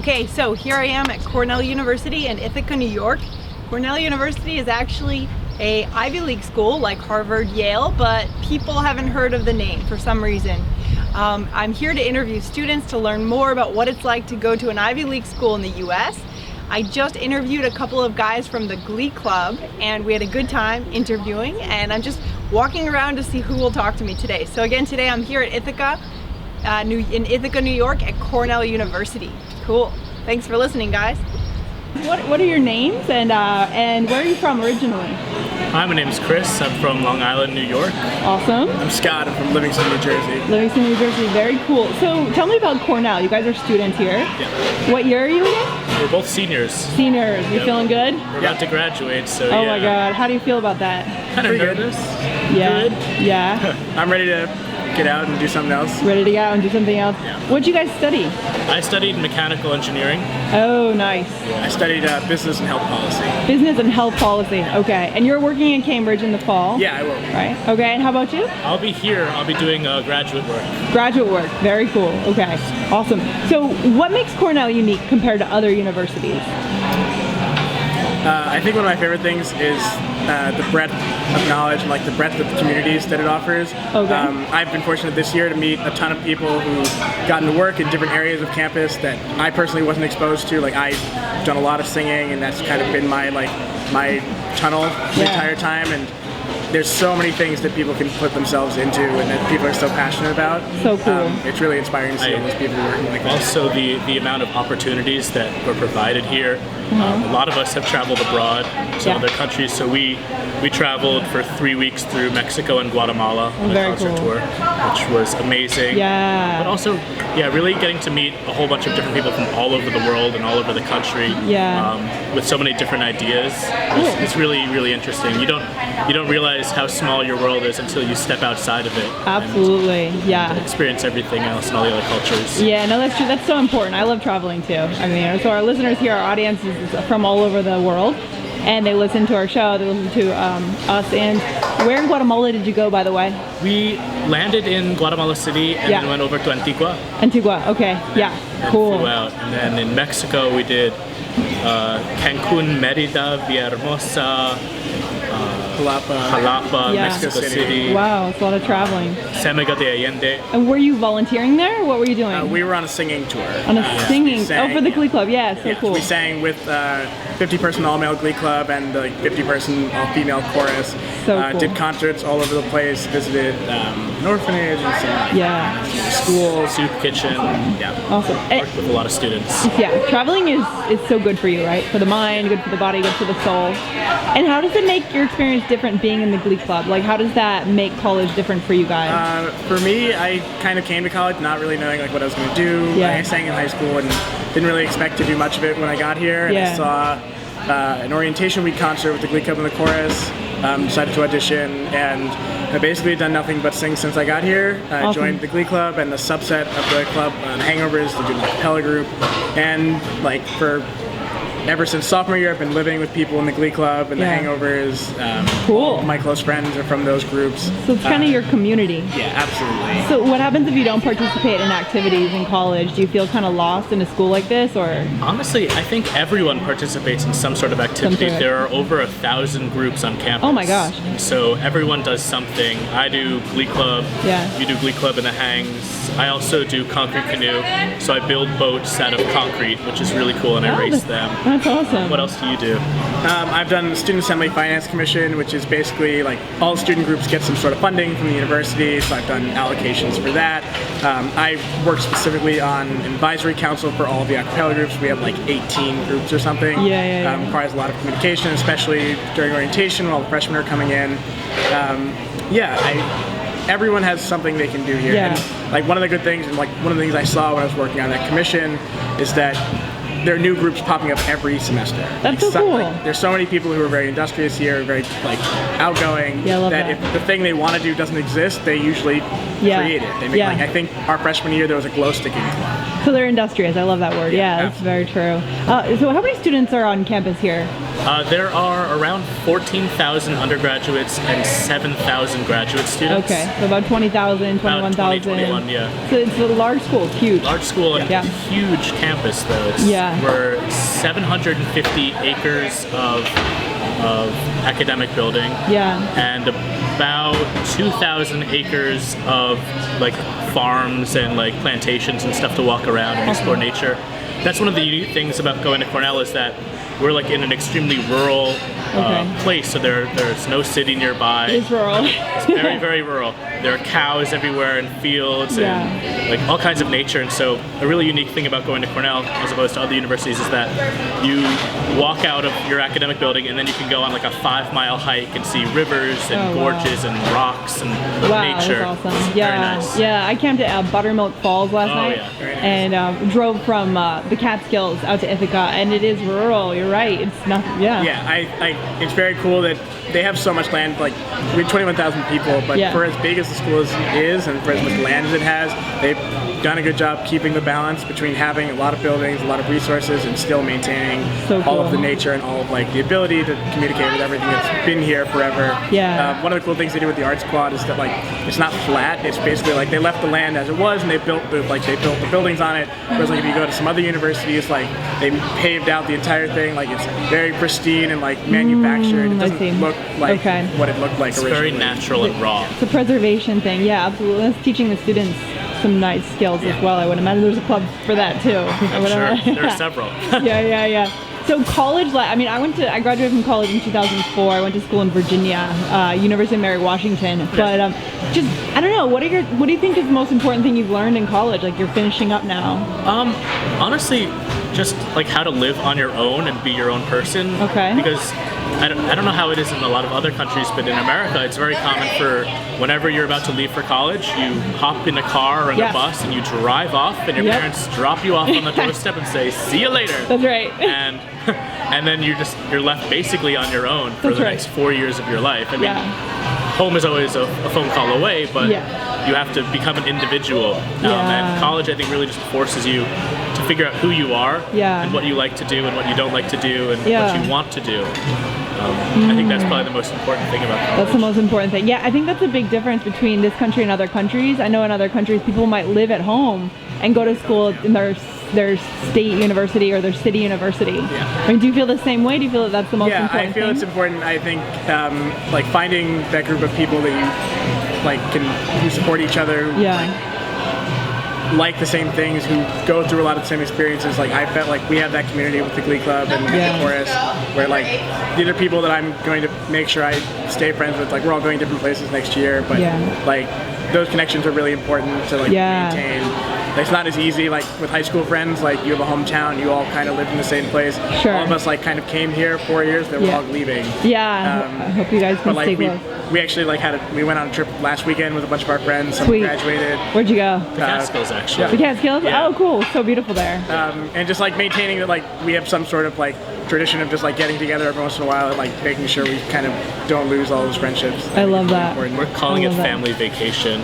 Okay, so here I am at Cornell University in Ithaca, New York. Cornell University is actually a Ivy League school like Harvard, Yale, but people haven't heard of the name for some reason. I'm here to interview students to learn more about what it's like to go to an Ivy League school in the US. I just interviewed a couple of guys from the Glee Club and we had a good time interviewing, and I'm just walking around to see who will talk to me today. So again, today I'm here at Ithaca, in Ithaca, New York at Cornell University. Cool. Thanks for listening, guys. What are your names and where are you from originally? Hi, my name is Chris. I'm from Long Island, New York. Awesome. I'm Scott. I'm from Livingston, New Jersey. Livingston, New Jersey. Very cool. So tell me about Cornell. You guys are students here. Yeah. What year are you in? We're both seniors. Seniors. You feeling good? We're about to graduate, so Oh my God. How do you feel about that? Kind of nervous. Yeah. Good. Yeah. I'm ready to get out and do something else. Ready to get out and do something else? Yeah. What'd you guys study? I studied mechanical engineering. Oh, nice. I studied business and health policy. Business and health policy. Okay. And you're working in Cambridge in the fall? Yeah, I will. Right. Okay. And how about you? I'll be here. I'll be doing graduate work. Graduate work. Very cool. Okay. Awesome. So what makes Cornell unique compared to other universities? I think one of my favorite things is the breadth of knowledge and like the breadth of the communities that it offers. Okay. I've been fortunate this year to meet a ton of people who've gotten to work in different areas of campus that I personally wasn't exposed to. Like I've done a lot of singing, and that's kind of been my tunnel the entire time. And there's so many things that people can put themselves into and that people are so passionate about. So cool. It's really inspiring to see all those people working like that. Also, the amount of opportunities that were provided here. A lot of us have traveled abroad to other countries, so we traveled for 3 weeks through Mexico and Guatemala on a concert tour, which was amazing. Yeah. But also, really getting to meet a whole bunch of different people from all over the world and all over the country. With so many different ideas. It's really, really interesting. You don't realize how small your world is until you step outside of it. Absolutely. And experience everything else and all the other cultures. Yeah, no, that's true. That's so important. I love traveling too. I mean, so our listeners here, our audience is from all over the world, and they listen to our show, they listen to us. And where in Guatemala did you go, by the way? We landed in Guatemala City and then went over to Antigua. Antigua, okay, And cool. flew out. And then in Mexico we did Cancun, Merida, Villahermosa, Jalapa, Mexico City. Wow, it's a lot of traveling. San Miguel de Allende. And were you volunteering there, or what were you doing? We were on a singing tour. On a singing, for the Glee Club, so cool. We sang with 50-person all-male Glee Club and the 50-person all-female chorus. So cool. Did concerts all over the place, visited an orphanage and some schools. Soup kitchen. Awesome. Worked with a lot of students. Yeah, traveling is so good for you, right? For the mind, good for the body, good for the soul. And how does it make your experience different being in the Glee Club? Like, how does that make college different for you guys? For me, I kind of came to college not really knowing like what I was going to do. I sang in high school and didn't really expect to do much of it when I got here. And I saw an orientation week concert with the Glee Club and the chorus. Decided to audition, and I've basically done nothing but sing since I got here. I joined the Glee Club and the subset of the club, the Hangovers, the a cappella group, and ever since sophomore year, I've been living with people in the Glee Club and the Hangovers. Cool. My close friends are from those groups. So it's kind of your community. Yeah, absolutely. So what happens if you don't participate in activities in college? Do you feel kind of lost in a school like this, or? Honestly, I think everyone participates in some sort of activity. There are over 1,000 groups on campus. Oh my gosh. So everyone does something. I do Glee Club. You do Glee Club in the Hangs. I also do concrete canoe. So I build boats out of concrete, which is really cool, and I race them. That's awesome. What else do you do? I've done the Student Assembly Finance Commission, which is basically like all student groups get some sort of funding from the university, so I've done allocations for that. I work specifically on advisory council for all of the a cappella groups. We have like 18 groups or something. Requires a lot of communication, especially during orientation when all the freshmen are coming in. Everyone has something they can do here. And like one of the good things, and like one of the things I saw when I was working on that commission, is that there are new groups popping up every semester. That's so cool. There's so many people who are very industrious here, very outgoing, that if the thing they want to do doesn't exist, they usually create it. I think our freshman year there was a glow sticking club. So they're industrious. I love that word. Yeah, that's very true. So how many students are on campus here? There are around 14,000 undergraduates and 7,000 graduate students. Okay, so about 20,000, 21,000. 21, yeah. So it's a large school. It's huge. Large school and huge campus, though. We're 750 acres of academic building. Yeah. And about 2,000 acres of like farms and like plantations and stuff to walk around and explore nature. That's one of the unique things about going to Cornell is that we're like in an extremely rural place, so there's no city nearby. It's rural. It's very, very rural. There are cows everywhere and fields and like all kinds of nature. And so a really unique thing about going to Cornell as opposed to other universities is that you walk out of your academic building and then you can go on like a 5-mile hike and see rivers and gorges and rocks and nature. That's awesome. It's very nice. Yeah, I camped at Buttermilk Falls last night and drove from the Catskills out to Ithaca, and it is rural. You're right. It's not. Yeah, it's very cool that they have so much land. Like we have 21,000 people, but for as big as the school is and for as much land as it has, they've done a good job keeping the balance between having a lot of buildings, a lot of resources, and still maintaining all of the nature and all of like the ability to communicate with everything that's been here forever. Yeah. One of the cool things they do with the art squad is that like it's not flat. It's basically like they left the land as it was and they built the buildings on it. Whereas like if you go to some other universities, like they paved out the entire thing. Like it's very pristine and like manufactured. It doesn't look like what it looked like it's originally. Very natural and raw. It's a preservation thing. Yeah, absolutely. It's teaching the students some nice skills as well. I would imagine there's a club for that too. I'm sure. There are several. Yeah. So college, I mean, I graduated from college in 2004. I went to school in Virginia, University of Mary Washington. But just, I don't know, what do you think is the most important thing you've learned in college? Like you're finishing up now. Honestly, just like how to live on your own and be your own person. Okay. Because I don't know how it is in a lot of other countries, but in America, it's very common for whenever you're about to leave for college, you hop in a car or in a bus and you drive off, and your parents drop you off on the doorstep and say, "See you later." That's right. And then you're left basically on your own for the next 4 years of your life. I mean, home is always a phone call away, but you have to become an individual. And college, I think, really just forces you to figure out who you are and what you like to do and what you don't like to do and what you want to do. I think that's probably the most important thing about college. That's the most important thing. Yeah, I think that's a big difference between this country and other countries. I know in other countries people might live at home and go to school in their state university or their city university. Yeah. I mean, do you feel the same way? Do you feel that that's the most important thing? Yeah, I feel it's important. I think like finding that group of people that you like who support each other. Like the same things, who go through a lot of the same experiences. Like I felt like we have that community with the Glee Club and the chorus, where like these are people that I'm going to make sure I stay friends with. Like we're all going different places next year, but like those connections are really important to like maintain. It's not as easy like with high school friends. Like you have a hometown, you all kind of live in the same place. Sure. All of us like kind of came here 4 years. They were all leaving. Yeah. I hope you guys can stay close. We actually like we went on a trip last weekend with a bunch of our friends. Some graduated. Where'd you go? The Catskills, actually. The Catskills? Yeah. Oh, cool. So beautiful there. And just like maintaining that, like we have some sort of like tradition of just like getting together every once in a while and like making sure we kind of don't lose all those friendships. I love that. We're calling it family vacation.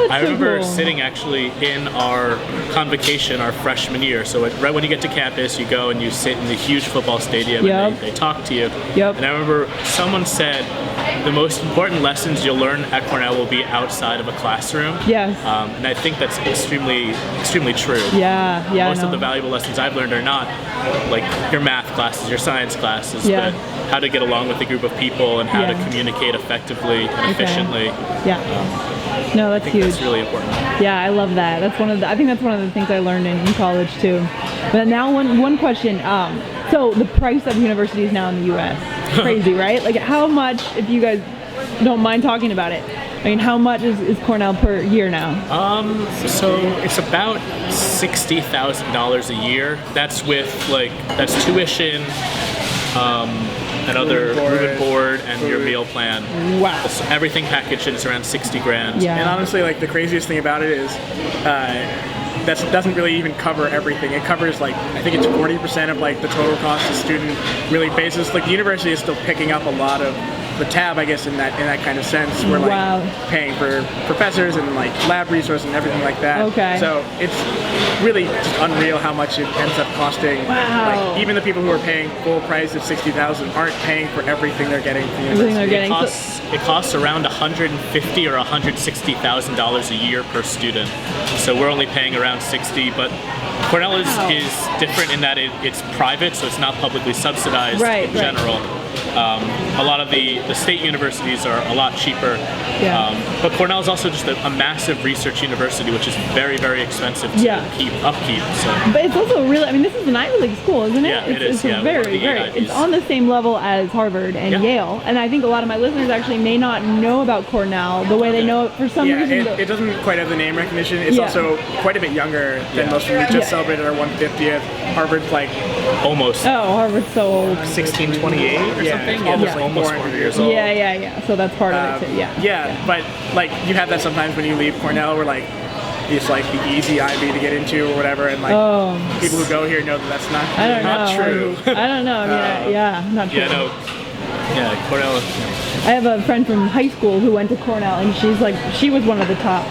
I remember sitting actually in our convocation our freshman year. So right when you get to campus, you go and you sit in the huge football stadium and they talk to you. And I remember someone said the most important lessons you'll learn at Cornell will be outside of a classroom. Yes. And I think that's extremely true. Most of the valuable lessons I've learned are not like your math classes, your science classes, but how to get along with a group of people and how to communicate effectively and efficiently. No, that's huge. That's really important. Yeah, I love that. I think that's one of the things I learned in college too. But now one question. So the price of universities now in the U.S. crazy, right? Like how much, if you guys don't mind talking about it, I mean, how much is Cornell per year now? So it's about $60,000 a year. That's with that's tuition, another room and board, and your meal plan. Wow. So everything packaged in is around 60 grand. And honestly, like the craziest thing about it is that doesn't really even cover everything. It covers like, I think it's 40% of like the total cost of student really basis. Like the university is still picking up a lot of the tab, I guess, in that kind of sense. We're like paying for professors and like lab resources and everything like that. Okay. So it's really just unreal how much it ends up costing. Wow. Like even the people who are paying full price of $60,000 aren't paying for everything they're getting from the Everything they're university. getting. It costs around $150,000 or $160,000 a year per student. So we're only paying around $60,000, but Cornell is different in that it's private, so it's not publicly subsidized in general. A lot of the state universities are a lot cheaper, but Cornell is also just a massive research university, which is very, very expensive to upkeep. So. But it's also really, I mean, this is an Ivy League school, isn't it? Yeah, it is. It's very, it's on the same level as Harvard and Yale, and I think a lot of my listeners actually may not know about Cornell the way they know it for some reason. It doesn't quite have the name recognition. It's also quite a bit younger than most of them. We just celebrated our 150th. Harvard's like almost. Oh, Harvard's so old. 1628 or something. Almost 400 years old. Yeah. So that's part of it too. Yeah, but like you have that sometimes when you leave Cornell, where like it's like the easy Ivy to get into or whatever, and like people who go here know that that's not true. I don't know. Not true. Cornell. I have a friend from high school who went to Cornell, and she was one of the top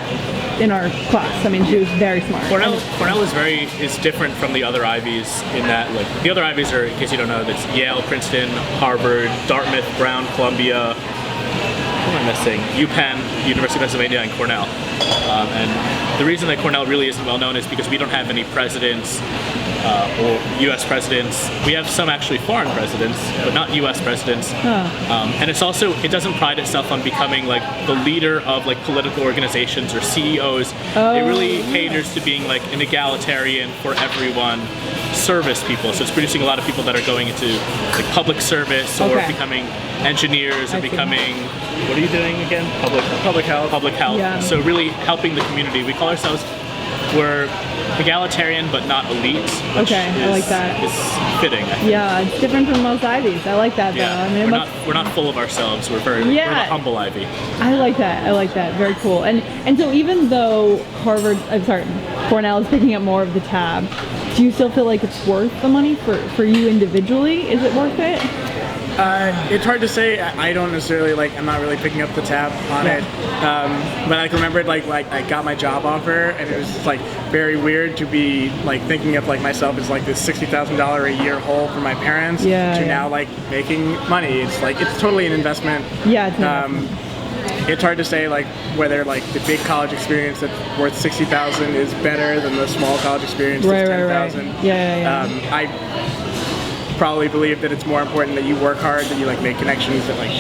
in our class. I mean, she was very smart. Cornell is different from the other Ivies in that, like, the other Ivies are, in case you don't know, that's Yale, Princeton, Harvard, Dartmouth, Brown, Columbia, what am I missing? UPenn, University of Pennsylvania, and Cornell. And the reason that Cornell really isn't well known is because we don't have any presidents or U.S. presidents. We have some actually foreign presidents, but not U.S. presidents. And it's also, it doesn't pride itself on becoming like the leader of like political organizations or CEOs. It really caters to being like an egalitarian for everyone service people. So it's producing a lot of people that are going into like public service or becoming engineers or becoming, what are you doing again? Public health. Public health. Yeah. So really helping the community. We call ourselves, we're egalitarian but not elite. I like that. It's fitting, I think. Yeah, it's different from most Ivies. I like that though. Yeah, I mean, we're not full of ourselves. We're we're the humble Ivy. I like that. Very cool. And so even though Cornell is picking up more of the tab, do you still feel like it's worth the money for you individually? Is it worth it? It's hard to say. I don't necessarily I'm not really picking up the tab on it. But I remembered like I got my job offer, and it was just, like very weird to be like thinking of like myself as like this $60,000 a year hole for my parents to now like making money. It's like it's totally an investment. It's hard to say like whether like the big college experience that's worth $60,000 is better than the small college experience that's $10,000. I probably believe that it's more important that you work hard, that you like make connections, that like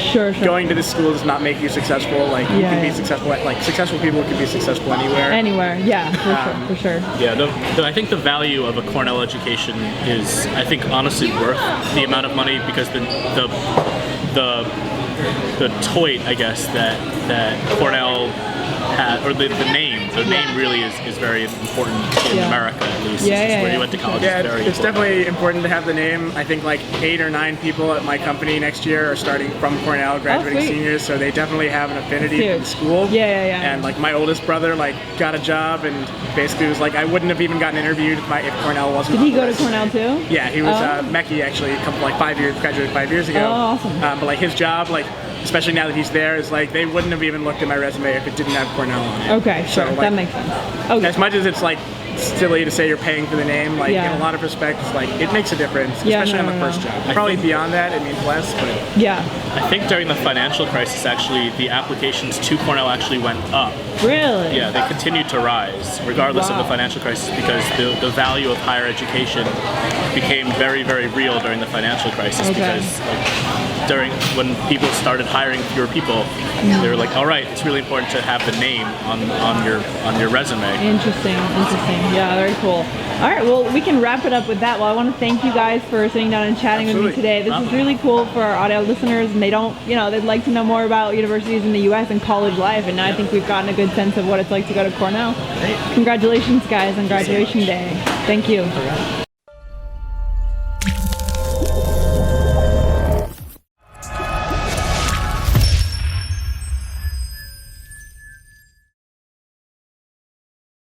going to this school does not make you successful. Like you can be successful at, like successful people can be successful anywhere. For sure. Yeah, I think the value of a Cornell education is, I think, honestly worth the amount of money, because the toit, I guess, that Cornell had, or the name really is very important in America, at least. Where you went to college. It's definitely important to have the name. I think like 8 or 9 people at my company next year are starting from Cornell, graduating seniors, so they definitely have an affinity for the school. And like my oldest brother like got a job and basically was like, I wouldn't have even gotten interviewed if Cornell wasn't. Did he go to Cornell too? Yeah, he was Mechie actually, graduated 5 years ago. Oh, awesome. But like his job, like especially now that he's there, is like they wouldn't have even looked at my resume if it didn't have Cornell on it. Okay, sure, so, like, that makes sense. Okay. As much as it's like silly to say you're paying for the name, like in a lot of respects, like it makes a difference, especially on the first job. Probably beyond that, it means less, but I think during the financial crisis, actually, the applications to Cornell actually went up. Really? Yeah, they continued to rise, regardless of the financial crisis, because the value of higher education became very, very real during the financial crisis. Because when people started hiring fewer people, they were like, all right, it's really important to have the name on your resume. Interesting. Yeah, very cool. All right, well, we can wrap it up with that. Well, I want to thank you guys for sitting down and chatting with me today. This is really cool for our audio listeners, and they'd like to know more about universities in the U.S. and college life, and now I think we've gotten a good sense of what it's like to go to Cornell. Congratulations, guys, on graduation day. Thank you.